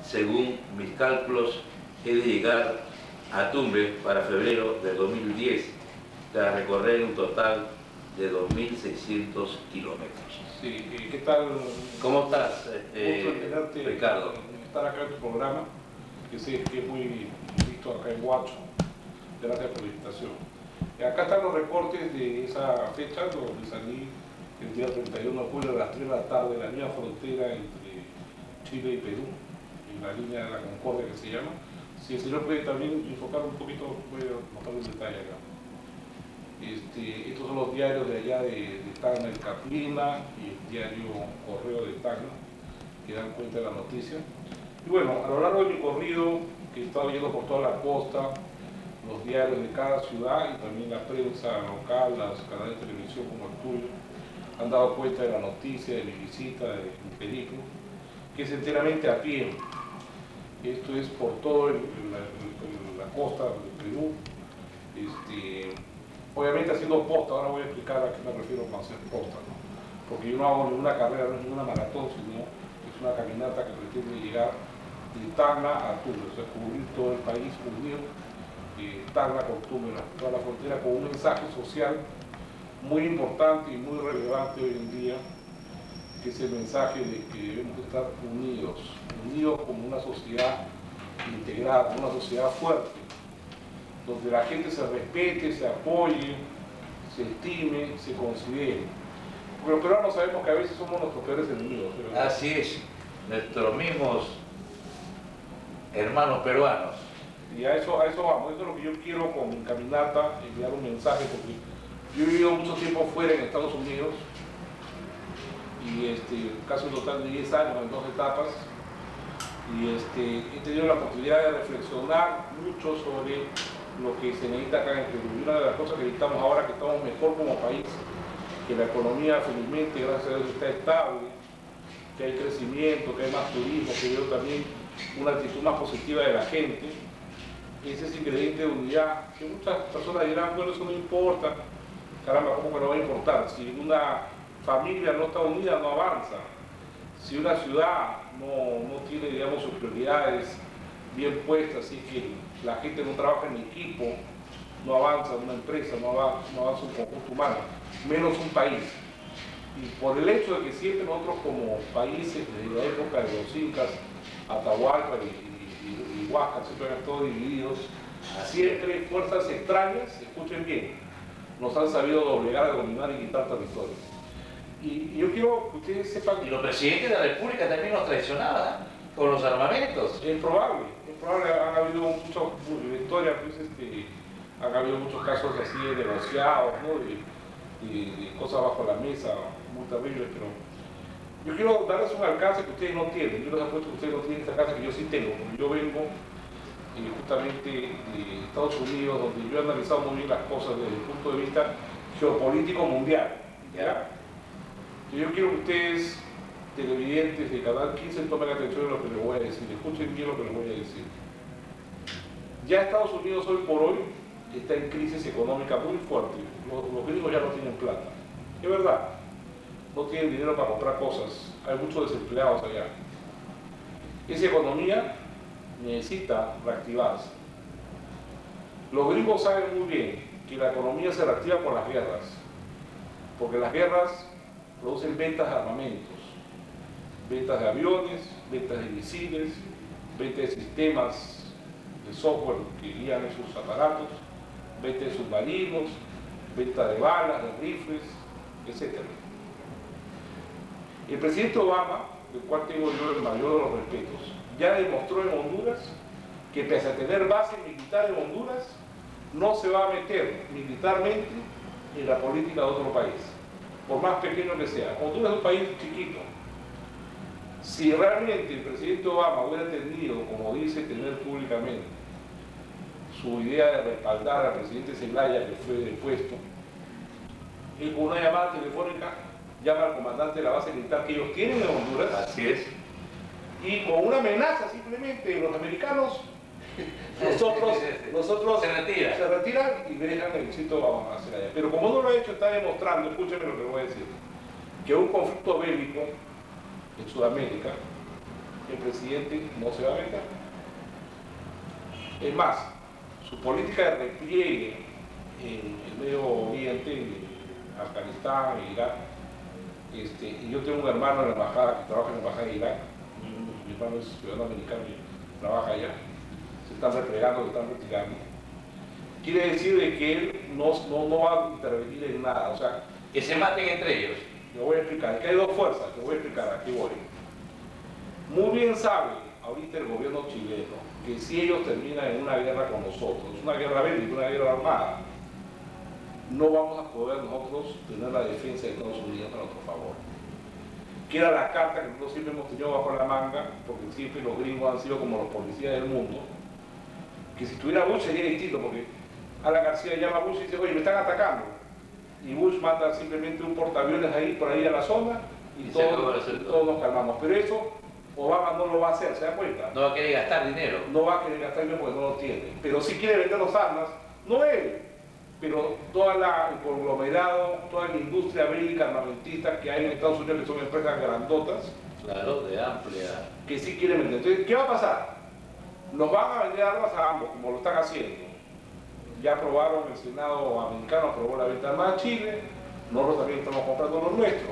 según mis cálculos, he de llegar a Tumbes para febrero de 2010, tras recorrer un total de 2.600 kilómetros. Sí, ¿qué tal? ¿Cómo estás, Ricardo? Estar acá en tu programa, que sé que es muy visto acá en Huacho. Gracias por la invitación. Acá están los recortes de esa fecha, donde salí el día 31 de julio a las 3 de la tarde, en la línea frontera entre Chile y Perú, en la línea de la Concordia que se llama. Si el señor puede también enfocar un poquito, voy a mostrar un detalle acá. Estos son los diarios de allá de Tacna y Catlina y el diario Correo de Tacna, que dan cuenta de la noticia. Y bueno, a lo largo de mi corrido, que he estado yendo por toda la costa, los diarios de cada ciudad y también la prensa local, los canales de televisión como el tuyo, han dado cuenta de la noticia, de mi visita, de mi periplo, que es enteramente a pie. Esto es por toda la costa del Perú, obviamente haciendo posta. Ahora voy a explicar a qué me refiero con hacer posta, ¿no? Porque yo no hago ninguna carrera, no es ninguna maratón, sino es una caminata que pretende llegar de Tacna a Tumbes, o sea, cubrir todo el país, unir Tacna con Tumbes, toda la frontera, con un mensaje social muy importante y muy relevante hoy en día, que es el mensaje de que debemos estar unidos como una sociedad integrada, una sociedad fuerte, donde la gente se respete, se apoye, se estime, se considere. Porque los peruanos sabemos que a veces somos nuestros peores enemigos. ¿Verdad? Así es, nuestros mismos hermanos peruanos. Y a eso vamos, eso es lo que yo quiero con mi caminata, enviar un mensaje, porque yo he vivido mucho tiempo fuera en Estados Unidos, y casi un total de 10 años en 2 etapas, y he tenido la oportunidad de reflexionar mucho sobre lo que se necesita acá en Perú. Y una de las cosas que necesitamos ahora, que estamos mejor como país, que la economía felizmente, gracias a Dios, está estable, que hay crecimiento, que hay más turismo, que veo también una actitud más positiva de la gente, es ese ingrediente de unidad, que muchas personas dirán, bueno, eso no importa. Caramba, ¿cómo que no va a importar? Si una familia no está unida, no avanza. Si una ciudad no tiene, digamos, sus prioridades bien puestas, así que la gente no trabaja en equipo, no avanza una empresa, no avanza un conjunto humano, menos un país. Y por el hecho de que siempre nosotros como países, desde la época de los incas, Atahualpa y Huáscar, siempre han estado divididos, siempre fuerzas extrañas, escuchen bien, nos han sabido doblegar, dominar y quitar territorios. Y yo quiero que ustedes sepan... Y los presidentes de la República también nos traicionaban con los armamentos. Es probable, han habido muchas historias, pues, han habido muchos casos así de negociados, ¿no? de cosas bajo la mesa muy terribles, pero yo quiero darles un alcance que ustedes no tienen. Yo les apuesto que ustedes no tienen este alcance que yo sí tengo, porque yo vengo justamente de Estados Unidos, donde yo he analizado muy bien las cosas desde el punto de vista geopolítico mundial, ¿ya? Yo quiero que ustedes, televidentes de Canal 15, tomen atención de lo que les voy a decir, escuchen bien lo que les voy a decir. Ya Estados Unidos hoy por hoy está en crisis económica muy fuerte. Los gringos ya no tienen plata, es verdad, no tienen dinero para comprar cosas, hay muchos desempleados allá. Esa economía necesita reactivarse. Los gringos saben muy bien que la economía se reactiva por las guerras, porque las guerras producen ventas de armamentos, ventas de aviones, ventas de misiles, ventas de sistemas de software que guían esos aparatos, ventas de submarinos, venta de balas, de rifles, etc. El presidente Obama, del cual tengo yo el mayor de los respetos, ya demostró en Honduras que pese a tener base militar en Honduras, no se va a meter militarmente en la política de otro país, por más pequeño que sea. Honduras es un país chiquito. Si realmente el presidente Obama hubiera tenido, como dice tener públicamente, su idea de respaldar al presidente Zelaya, que fue depuesto, él con una llamada telefónica llama al comandante de la base militar que ellos tienen en Honduras. Así es. Y con una amenaza simplemente, los americanos, nosotros se retiran y dejan el sitio a Zelaya. Pero como no lo ha hecho, está demostrando, escúchenme lo que voy a decir, que un conflicto bélico en Sudamérica el presidente no se va a meter. Es más, su política de repliegue en el Medio Oriente, en Afganistán, en Irak, y yo tengo un hermano en la embajada que trabaja en la embajada de Irak, mi hermano es ciudadano americano y trabaja allá, se están replegando, se están retirando. Quiere decir de que él no va a intervenir en nada, o sea, Que se maten entre ellos. te voy a explicar, es que hay dos fuerzas, te voy a explicar, aquí voy. Muy bien sabe ahorita el gobierno chileno que si ellos terminan en una guerra con nosotros, una guerra bélica, una guerra armada, no vamos a poder nosotros tener la defensa de Estados Unidos a nuestro favor. Que era la carta que nosotros siempre hemos tenido bajo la manga, porque siempre los gringos han sido como los policías del mundo, que si tuviera Bush sería distinto, porque Alan García llama a Bush y dice, oye, me están atacando. Y Bush manda simplemente un portaaviones ahí por ahí a la zona y todos nos calmamos. Pero eso Obama no lo va a hacer, ¿se da cuenta? No va a querer gastar dinero. No va a querer gastar dinero porque no lo tiene. Pero sí quiere vender las armas, no él, pero todo el conglomerado, toda la industria bélica armamentista que hay en Estados Unidos, que son empresas grandotas. Claro, de amplia. Que sí quieren vender. Entonces, ¿qué va a pasar? Nos van a vender armas a ambos, como lo están haciendo. Ya aprobaron, el Senado americano aprobó la venta de armas a Chile, nosotros también estamos comprando lo nuestro.